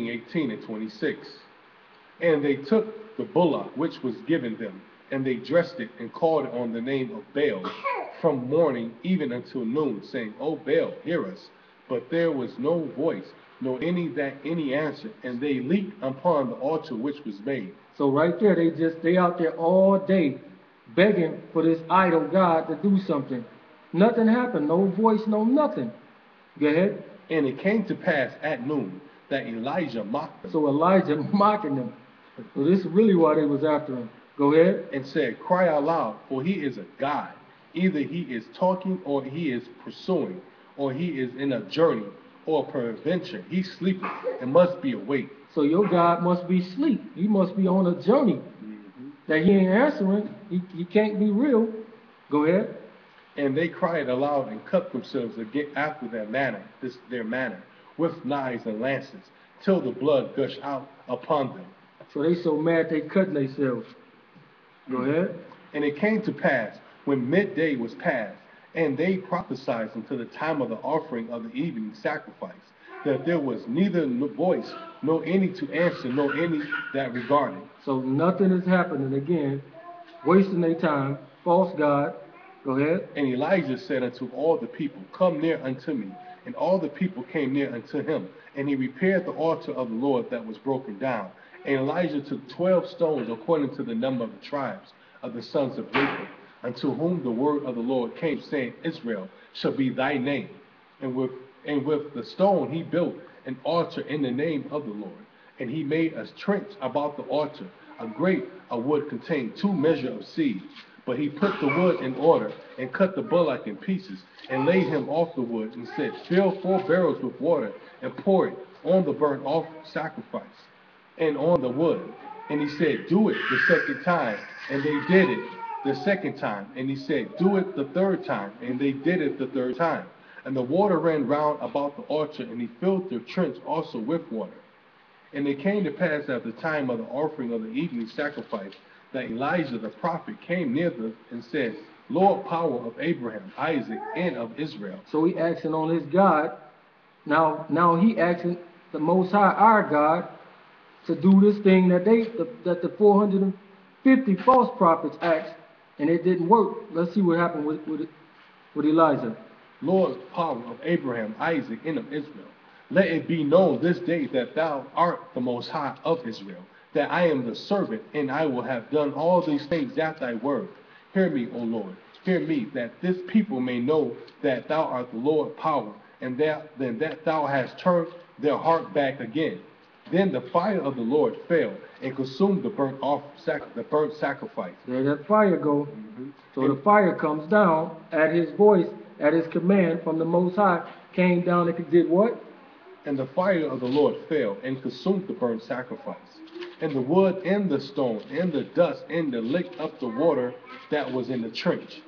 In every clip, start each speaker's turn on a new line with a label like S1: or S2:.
S1: 18 and 26. And they took the bullock which was given them, and they dressed it and called it on the name of Baal from morning even until noon, saying, O Baal, hear us. But there was no voice, nor any answer, and they leaped upon the altar which was made.
S2: So right there, they out there all day begging for this idol God to do something. Nothing happened. No voice, no nothing. Go ahead.
S1: And it came to pass at noon that Elijah mocked them.
S2: So Elijah mocking them. So this is really why they was after him. Go ahead.
S1: And said, Cry out loud, for he is a god. Either he is talking, or he is pursuing, or he is in a journey, or peradventure he sleepeth and must be awake.
S2: So your God must be asleep. He must be on a journey. That he ain't answering. He can't be real. Go ahead.
S1: And they cried aloud and cut themselves again after their manner, with knives and lances, till the blood gushed out upon them.
S2: So they so mad they cutting themselves. Go ahead.
S1: And it came to pass, when midday was past, and they prophesied until the time of the offering of the evening sacrifice, that there was neither voice, nor any to answer, nor any that regarded.
S2: So nothing is happening again, wasting their time, false God. Go ahead.
S1: And Elijah said unto all the people, Come near unto me. And all the people came near unto him. And he repaired the altar of the Lord that was broken down. And Elijah took 12 stones according to the number of the tribes of the sons of Jacob, unto whom the word of the Lord came, saying, Israel shall be thy name. And with the stone he built an altar in the name of the Lord. And he made a trench about the altar. A grate of wood contained 2 measures of seed. But he put the wood in order, and cut the bullock in pieces, and laid him off the wood, and said, Fill 4 barrels with water, and pour it on the burnt offering sacrifice, and on the wood. And he said, Do it the second time. And they did it the second time. And he said, Do it the third time. And they did it the third time. And the water ran round about the altar, and he filled the trench also with water. And it came to pass at the time of the offering of the evening sacrifice, that Elijah the prophet came near them and said, Lord, power of Abraham, Isaac, and of Israel.
S2: So he asking on his God. Now he asking the Most High, our God, to do this thing that the 450 false prophets asked, and it didn't work. Let's see what happened with Elijah.
S1: Lord, power of Abraham, Isaac, and of Israel, let it be known this day that thou art the Most High of Israel, that I am the servant, and I will have done all these things at thy word. Hear me, O Lord, hear me, that this people may know that thou art the Lord power, and that thou hast turned their heart back again. Then the fire of the Lord fell and consumed the burnt sacrifice.
S2: There that fire go. So the fire comes down at his voice, at his command from the Most High, came down and did what?
S1: And the fire of the Lord fell and consumed the burnt sacrifice, and the wood and the stone and the dust, and the licked up the water that was in the trench.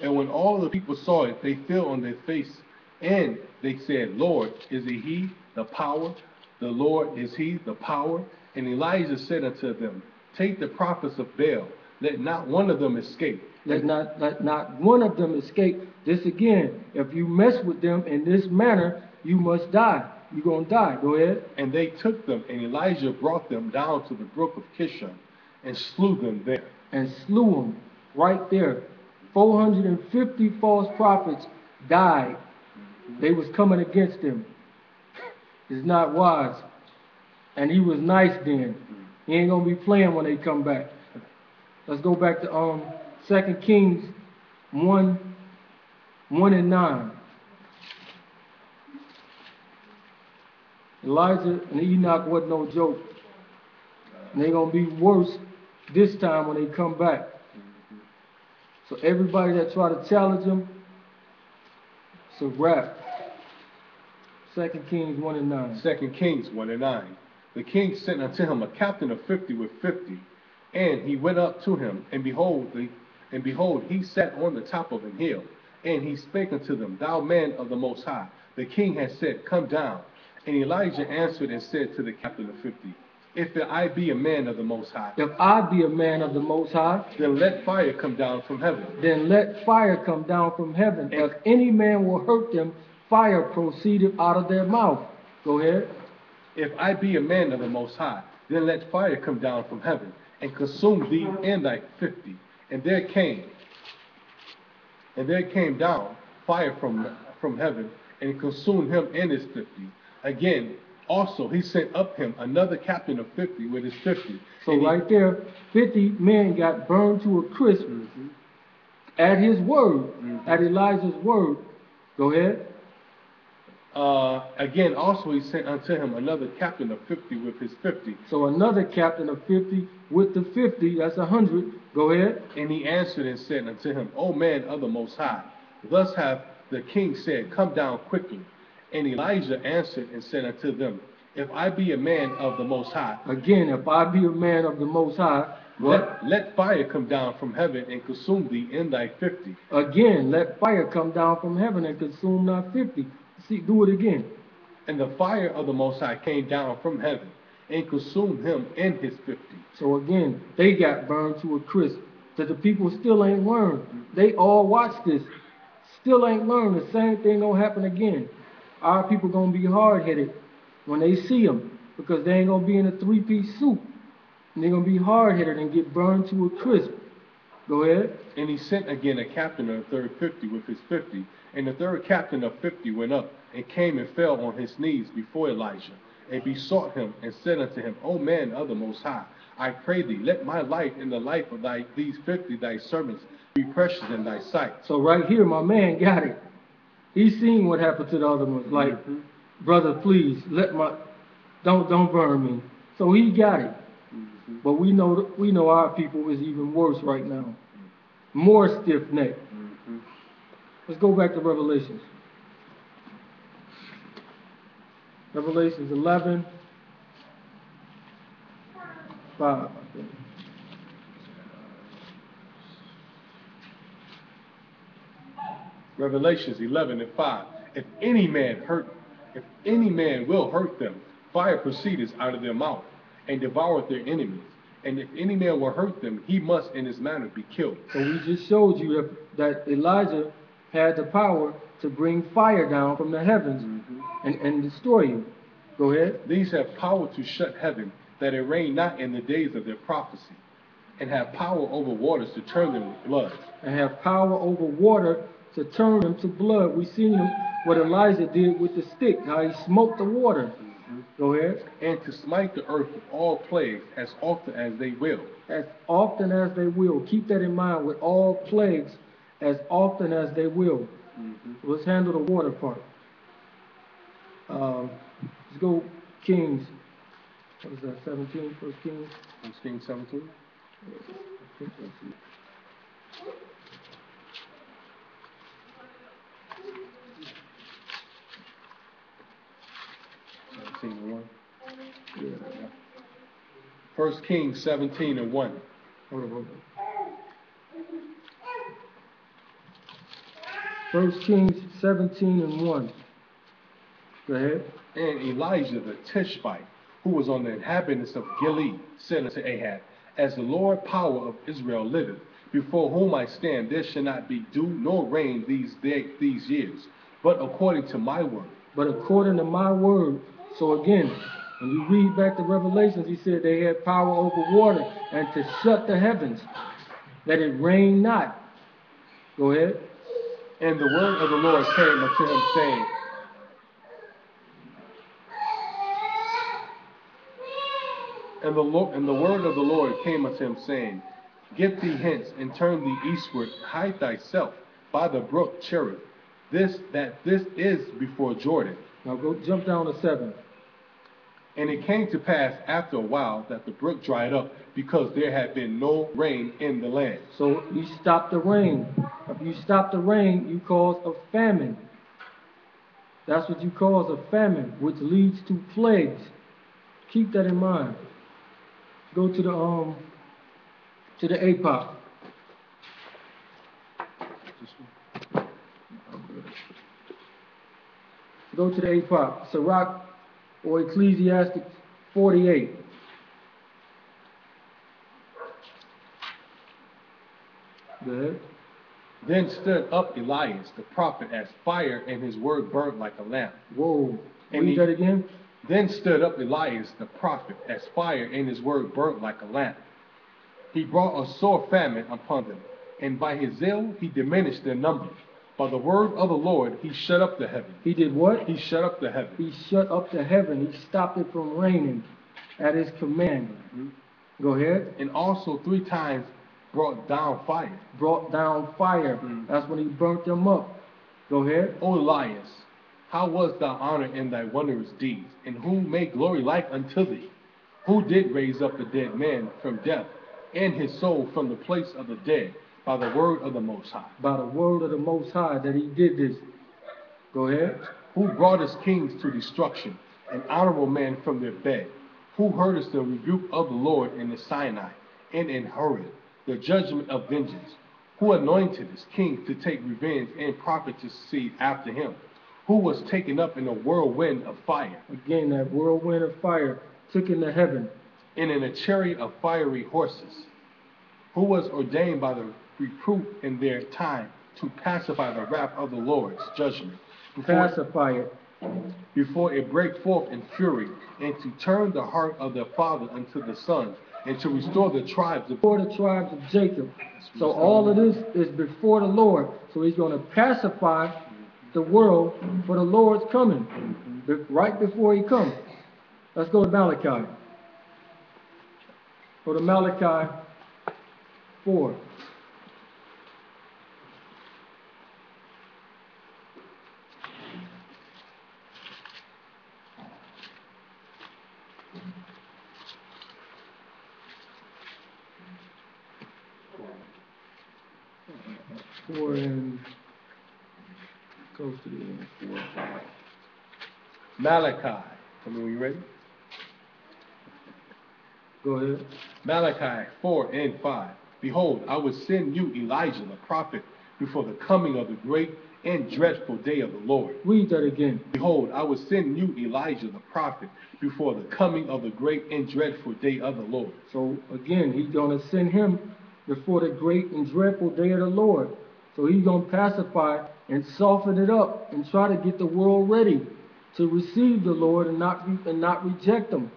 S1: And when all the people saw it, they fell on their face, and they said, Lord, is it he, the power? The Lord is he, the power? And Elijah said unto them, Take the prophets of Baal, let not one of them escape.
S2: Let not one of them escape. This again, if you mess with them in this manner, you must die. You're going to die. Go ahead.
S1: And they took them, and Elijah brought them down to the brook of Kishon, and slew them there.
S2: And slew them right there. 450 false prophets died. They was coming against him. It's not wise. And he was nice then. He ain't going to be playing when they come back. Let's go back to 2 Kings 1 and 9. Elijah and Enoch wasn't no joke. And they're going to be worse this time when they come back. So everybody that try to challenge them, it's a wrap. 2 Kings 1 and 9.
S1: 2 Kings 1 and 9. The king sent unto him a captain of 50 with 50. And he went up to him, and behold, he sat on the top of an hill. And he spake unto them, Thou man of the Most High, the king has said, Come down. And Elijah answered and said to the captain of 50, If I be a man of the Most High,
S2: if I be a man of the Most High,
S1: then let fire come down from heaven.
S2: Then let fire come down from heaven. And if any man will hurt them, fire proceedeth out of their mouth. Go ahead.
S1: If I be a man of the Most High, then let fire come down from heaven and consume thee and thy 50. And there came down fire from heaven and consumed him and his 50. Again, also he sent up him another captain of 50 with his 50.
S2: So right there, 50 men got burned to a crisp at his word, at Elijah's word. Go ahead.
S1: Again, also he sent unto him another captain of 50 with his 50.
S2: So another captain of 50 with the 50, that's 100. Go ahead.
S1: And he answered and said unto him, O man of the Most High, thus hath the king said, come down quickly. And Elijah answered and said unto them, if I be a man of the Most High.
S2: Again, if I be a man of the Most High,
S1: let fire come down from heaven and consume thee in thy 50.
S2: Again, let fire come down from heaven and consume thy 50. See, do it again.
S1: And the fire of the Most High came down from heaven and consumed him in his 50.
S2: So again, they got burned to a crisp. That the people still ain't learned. They all watch this. Still ain't learned. The same thing gonna happen again. Our people gonna be hard-headed when they see them, because they ain't gonna be in a three-piece suit. And they're gonna be hard-headed and get burned to a crisp. Go ahead.
S1: And he sent again a captain of the third 50 with his 50. And the third captain of 50 went up and came and fell on his knees before Elijah, and besought him and said unto him, O man of the Most High, I pray thee, let my life and the life of these 50 thy servants be precious in thy sight.
S2: So right here, my man got it. He seen what happened to the other ones. Like, brother, please don't burn me. So he got it. But we know our people is even worse right now. More stiff-necked. Let's go back to Revelations. Revelations 11, 5, I think.
S1: Revelations 11 and 5. If any man will hurt them, fire proceedeth out of their mouth, and devoureth their enemies. And if any man will hurt them, he must in this manner be killed.
S2: So we just showed you that Elijah had the power to bring fire down from the heavens and destroy you. Go ahead.
S1: These have power to shut heaven, that it rain not in the days of their prophecy, and have power over waters to turn them to blood.
S2: And have power over water to turn them to blood. We seen what Elijah did with the stick, how he smoked the water. Go ahead.
S1: And to smite the earth with all plagues as often as they will.
S2: As often as they will. Keep that in mind, with all plagues as often as they will. Let's handle the water part. Let's go Kings. What is that, 17? First Kings?
S1: First Kings 17?
S2: I think that's it.
S1: 17:1.
S2: Yeah.
S1: 1 Kings 17 and 1.
S2: Hold on. 1 Kings 17 and 1. Go ahead.
S1: And Elijah the Tishbite, who was on the inhabitants of Gilead, said unto Ahab, as the Lord power of Israel liveth, before whom I stand, there shall not be dew nor rain these years, but according to my word.
S2: But according to my word. So again, when you read back the Revelations, he said they had power over water and to shut the heavens, that it rain not. Go ahead.
S1: And the word of the Lord came unto him, saying, And the word of the Lord came unto him, saying, Get thee hence, and turn thee eastward, hide thyself by the brook Cherith. This is before Jordan.
S2: Now go jump down to 7.
S1: And it came to pass after a while that the brook dried up, because there had been no rain in the land.
S2: So you stop the rain. If you stop the rain, you cause a famine. That's what you cause a famine, which leads to plagues. Keep that in mind. Go to the APOC. Go to the APOC. Sirach or Ecclesiastes 48. Go ahead.
S1: Then stood up Elias the prophet as fire, and his word burnt like a lamp.
S2: Whoa.
S1: And
S2: Read that again.
S1: Then stood up Elias the prophet, as fire, and his word burnt like a lamp. He brought a sore famine upon them, and by his zeal he diminished their number. By the word of the Lord he shut up the heaven.
S2: He did what?
S1: He shut up the heaven.
S2: He shut up the heaven. He stopped it from raining at his command. Go ahead.
S1: And also 3 times brought down fire.
S2: Brought down fire. That's when he burnt them up. Go ahead.
S1: O Elias, how was thou honored in thy wondrous deeds? And who made glory like unto thee? Who did raise up the dead man from death, and his soul from the place of the dead, by the word of the Most High?
S2: By the word of the Most High that he did this. Go ahead.
S1: Who brought his kings to destruction, and honorable men from their bed? Who heard us the rebuke of the Lord in the Sinai, and in Horeb, the judgment of vengeance? Who anointed his king to take revenge, and prophet to succeed after him? Who was taken up in a whirlwind of fire?
S2: Again, that whirlwind of fire took into heaven.
S1: And in a chariot of fiery horses? Who was ordained by the reproof in their time to pacify the wrath of the Lord's judgment?
S2: Pacify it.
S1: Before it break forth in fury, and to turn the heart of the father unto the sons, and to restore the tribes of
S2: Jacob. So all of this is before the Lord. So he's going to pacify the world for the Lord's coming. Right before he comes. Let's go to Malachi. Go to Malachi 4. Four and close to the end. 4 and 5.
S1: Malachi. Tell me when you're ready.
S2: Go ahead.
S1: Malachi 4 and 5. Behold, I will send you Elijah the prophet before the coming of the great and dreadful day of the Lord.
S2: Read that again.
S1: Behold, I will send you Elijah the prophet before the coming of the great and dreadful day of the Lord.
S2: So again, he's going to send him before the great and dreadful day of the Lord. So he's going to pacify and soften it up and try to get the world ready to receive the Lord and not reject him.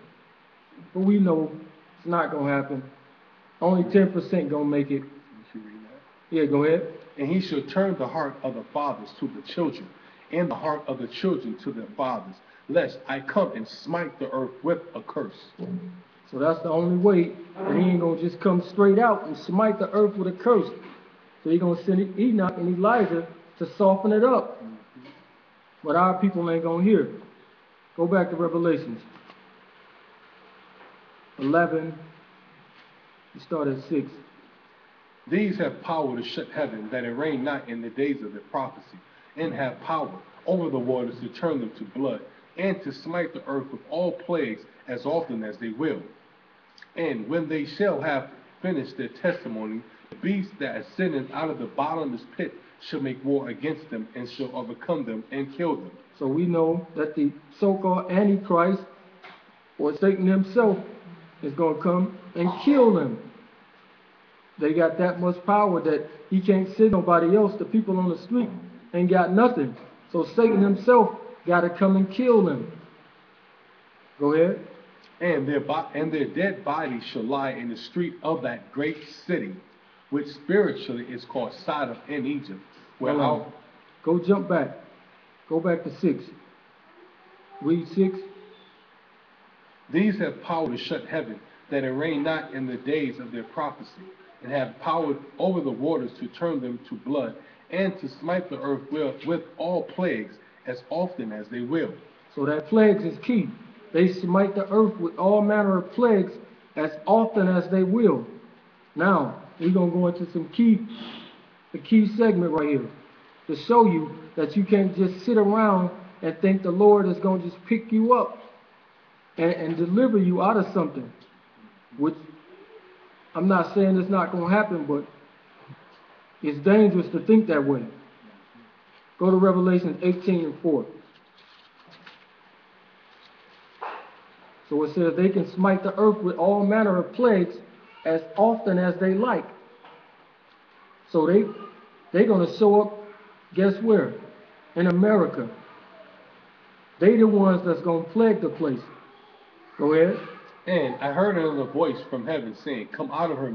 S2: But we know it's not going to happen. Only 10% going to make it. Yeah, go ahead.
S1: And he shall turn the heart of the fathers to the children, and the heart of the children to their fathers, lest I come and smite the earth with a curse.
S2: So that's the only way. And he ain't going to just come straight out and smite the earth with a curse. So he's going to send Enoch and Elijah to soften it up. But our people ain't going to hear. Go back to Revelations 11. You start at 6.
S1: These have power to shut heaven, that it rain not in the days of their prophecy, and have power over the waters to turn them to blood, and to smite the earth with all plagues as often as they will. And when they shall have finished their testimony, the beast that ascendeth out of the bottomless pit shall make war against them, and shall overcome them and kill them.
S2: So we know that the so-called Antichrist, or Satan himself, is going to come and kill them. They got that much power that he can't send nobody else. The people on the street ain't got nothing. So Satan himself got to come and kill them. Go ahead.
S1: And their dead bodies shall lie in the street of that great city, which spiritually is called Sodom in Egypt.
S2: Go jump back. Go back to 6. Read 6.
S1: These have power to shut heaven, that it rain not in the days of their prophecy, and have power over the waters to turn them to blood, and to smite the earth with all plagues as often as they will.
S2: So that plagues is key. They smite the earth with all manner of plagues as often as they will. Now, we're going to go into the key segment right here to show you that you can't just sit around and think the Lord is going to just pick you up and deliver you out of something, which I'm not saying it's not going to happen, but it's dangerous to think that way. Go to Revelation 18 and 4. So it says they can smite the earth with all manner of plagues as often as they like. So they're going to show up, guess where? In America. They the ones that's gonna plague the place. Go ahead.
S1: And I heard another voice from heaven saying, "Come out of her,